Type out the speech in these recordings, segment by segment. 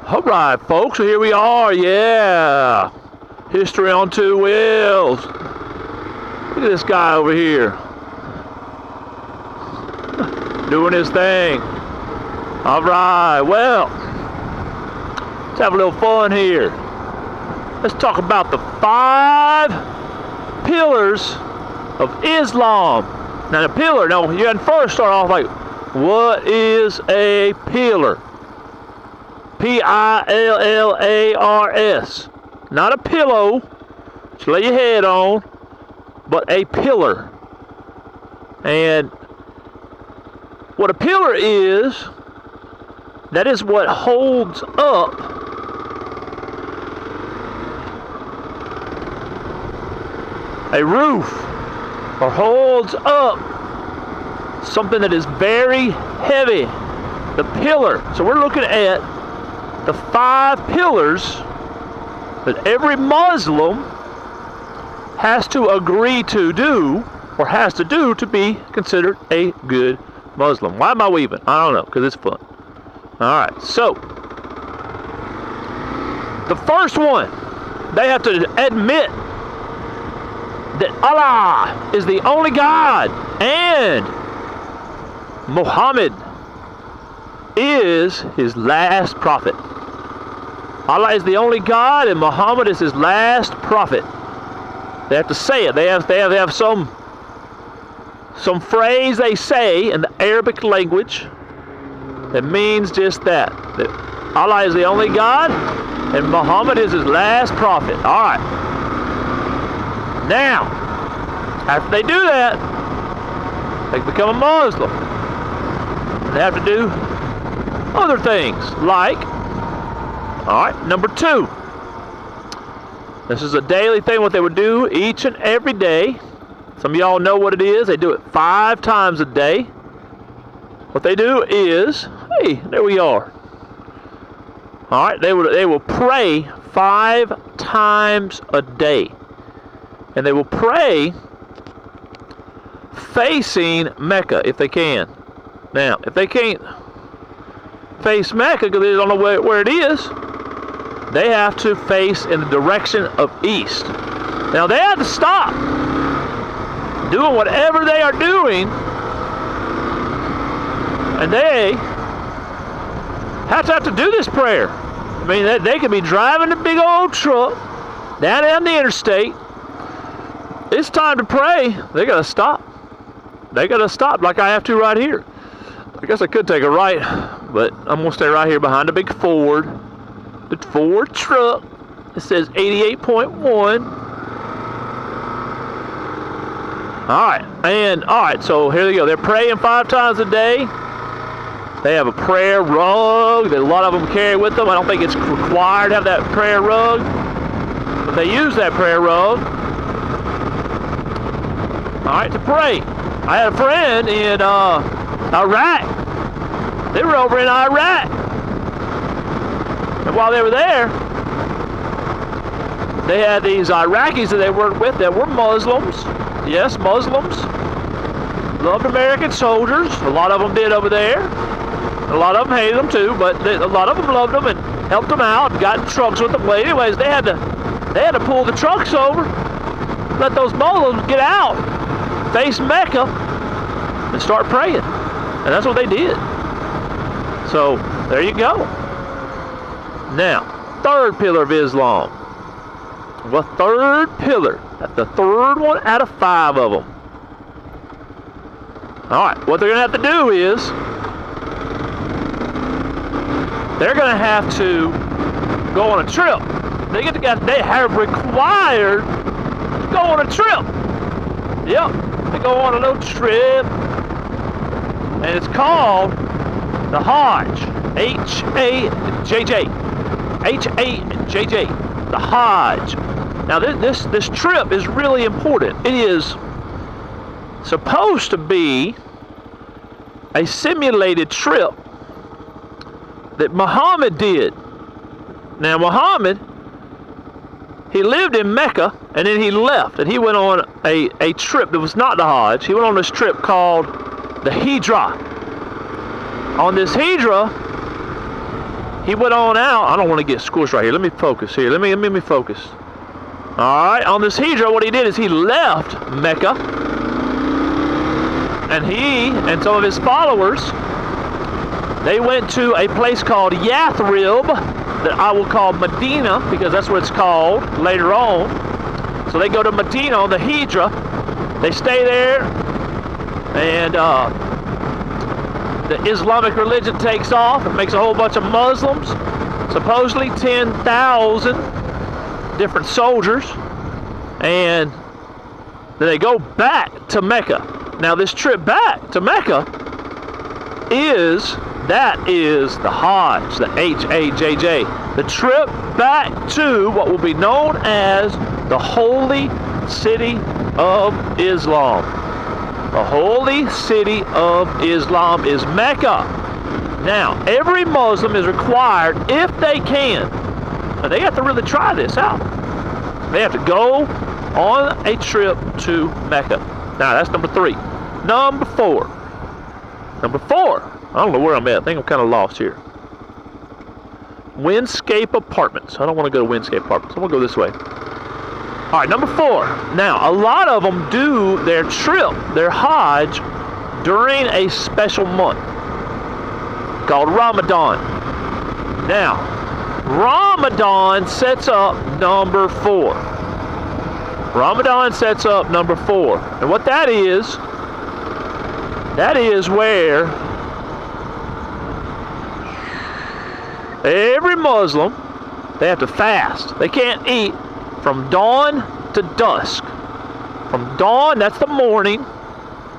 All right, folks, so here we are, yeah. History on two wheels. Look at this guy over here. Doing his thing. All right, well, let's have a little fun here. Let's talk about the 5 pillars of Islam. Now, the pillar, now, you can first start off like, what is a pillar? P-I-L-L-A-R-S. Not a pillow to lay your head on, but a pillar. And what a pillar is, that is what holds up a roof, or holds up something that is very heavy. The pillar. So we're looking at the 5 pillars that every Muslim has to agree to do, or has to do to be considered a good Muslim. Why am I weaving? I don't know, because it's fun. Alright, so the first one, they have to admit that Allah is the only God and Muhammad is his last prophet. Allah is the only God and Muhammad is his last prophet. They have to say it. They have some phrase they say in the Arabic language that means just that Allah is the only God and Muhammad is his last prophet. Alright. Now, after they do that, they become a Muslim. They have to do other things like, alright, number 2. This is a daily thing, what they would do each and every day. Some of y'all know what it is. They do it 5 times a day. What they do is, hey, there we are. Alright, they will pray 5 times a day. And they will pray facing Mecca if they can. Now, if they can't face Mecca because they don't know where it is, they have to face in the direction of east. Now, they have to stop doing whatever they are doing, and they have to do this prayer. I mean, they could be driving a big old truck down the interstate. It's time to pray. They gotta stop. They gotta stop like I have to right here. I guess I could take a right, but I'm gonna stay right here behind the big Ford. The Ford truck. It says 88.1. Alright, so here they go. They're praying 5 times a day. They have a prayer rug that a lot of them carry with them. I don't think it's required to have that prayer rug, but they use that prayer rug. Alright, to pray. I had a friend in Iraq. They were over in Iraq. And while they were there, they had these Iraqis that they worked with that were Muslims. Yes, Muslims. Loved American soldiers. A lot of them did over there. A lot of them hated them too, but a lot of them loved them and helped them out and got in trucks with them. Well, anyways, they had to pull the trucks over, let those Muslims get out, face Mecca, and start praying. And that's what they did. So, there you go. Now, 3rd pillar of Islam. Well, 3rd pillar. That's the 3rd one out of 5 of them. Alright, what they're going to have to do is, they're going to have to go on a trip. They have required to go on a trip. Yep, they go on a little trip, and it's called the Hajj. H-A-J-J. H-A-J-J. The Hajj. Now this trip is really important. It is supposed to be a simulated trip that Muhammad did. Now Muhammad, he lived in Mecca and then he left and he went on a trip that was not the Hajj. He went on this trip called the Hijrah. On this Hijrah, he went on out. I don't want to get squished right here. Let me focus here. Let me focus. All right, on this Hijra, what he did is he left Mecca, and he and some of his followers, they went to a place called Yathrib, that I will call Medina, because that's what it's called later on. So they go to Medina on the Hijra. They stay there, and the Islamic religion takes off. It makes a whole bunch of Muslims, supposedly 10,000 different soldiers, and then they go back to Mecca. Now this trip back to Mecca is the Hajj, the H-A-J-J, the trip back to what will be known as the holy city of Islam. The holy city of Islam is Mecca. Now, every Muslim is required, if they can, and they have to really try this out, they have to go on a trip to Mecca. Now, that's number 3. Number 4. Number 4. I don't know where I'm at. I think I'm kind of lost here. Windscape Apartments. I don't want to go to Windscape Apartments. I want to go this way. All right, number 4. Now, a lot of them do their trip, their Hajj, during a special month called Ramadan. Now, Ramadan sets up number 4. Ramadan sets up number 4. And what that is where every Muslim, they have to fast. They can't eat from dawn to dusk. From dawn, that's the morning,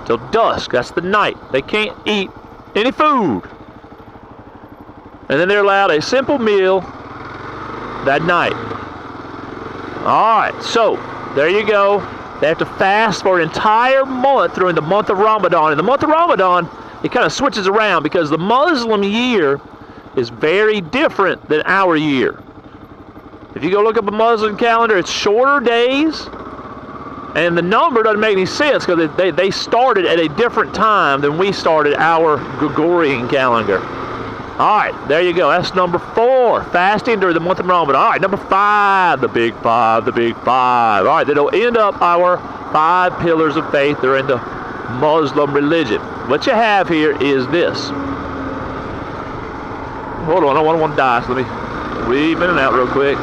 till dusk, that's the night. They can't eat any food. And then they're allowed a simple meal that night. All right, so there you go. They have to fast for an entire month during the month of Ramadan. And the month of Ramadan, it kind of switches around because the Muslim year is very different than our year. If you go look up a Muslim calendar, it's shorter days, and the number doesn't make any sense because they started at a different time than we started our Gregorian calendar. All right, there you go. That's number 4, fasting during the month of Ramadan. All right, number 5, the big 5, the big 5. All right, that'll end up our 5 pillars of faith during the Muslim religion. What you have here is this. Hold on, I don't want to die, so let me weave in and out real quick.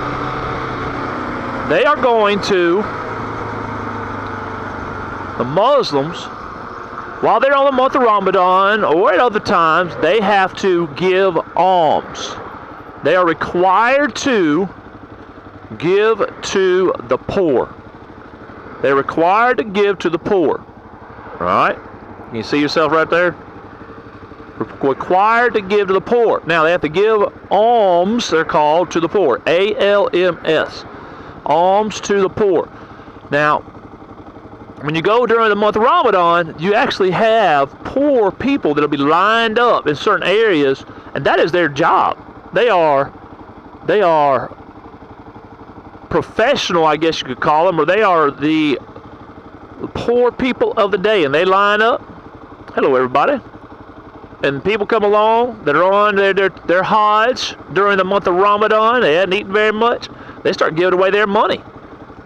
They are going to, the Muslims, while they're on the month of Ramadan or at other times, they have to give alms. They are required to give to the poor. They're required to give to the poor. All right? Can you see yourself right there? Required to give to the poor. Now, they have to give alms, they're called, to the poor. A-L-M-S. Alms to the poor. Now, when you go during the month of Ramadan, you actually have poor people that will be lined up in certain areas, and that is their job. They are professional, I guess you could call them, or they are the poor people of the day, and they line up. Hello, everybody. And people come along that are on their Hajj during the month of Ramadan. They hadn't eaten very much. They start giving away their money.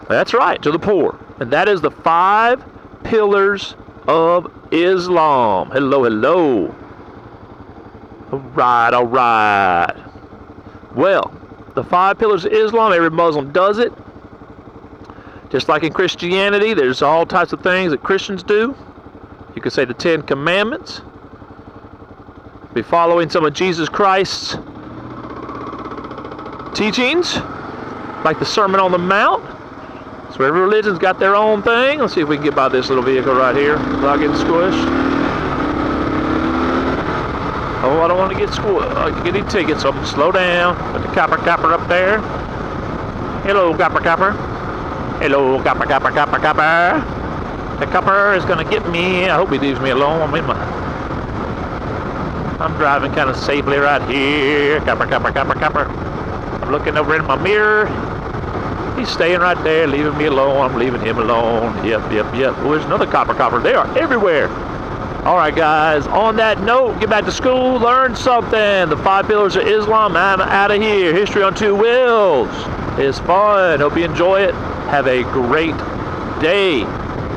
That's right, to the poor. And that is the 5 pillars of Islam. Hello, hello. All right. Well, the 5 pillars of Islam, every Muslim does it. Just like in Christianity, there's all types of things that Christians do. You could say the 10 Commandments. Be following some of Jesus Christ's teachings, like the Sermon on the Mount. So every religion's got their own thing. Let's see if we can get by this little vehicle right here without getting squished. Oh, I don't want to get squished. Get any tickets, so I'm going to slow down. Got the copper up there. Hello, copper. Hello, copper. The copper is going to get me. I hope he leaves me alone. I'm driving kind of safely right here. Copper. I'm looking over in my mirror. He's staying right there, leaving me alone. I'm leaving him alone. Yep. Oh, there's another copper. They are everywhere. All right, guys, on that note, get back to school, learn something. The 5 pillars of Islam. I'm out of here. History on 2 wheels is fun. Hope you enjoy it. Have a great day.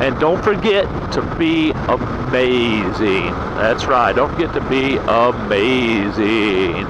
And don't forget to be amazing. That's right. Don't forget to be amazing.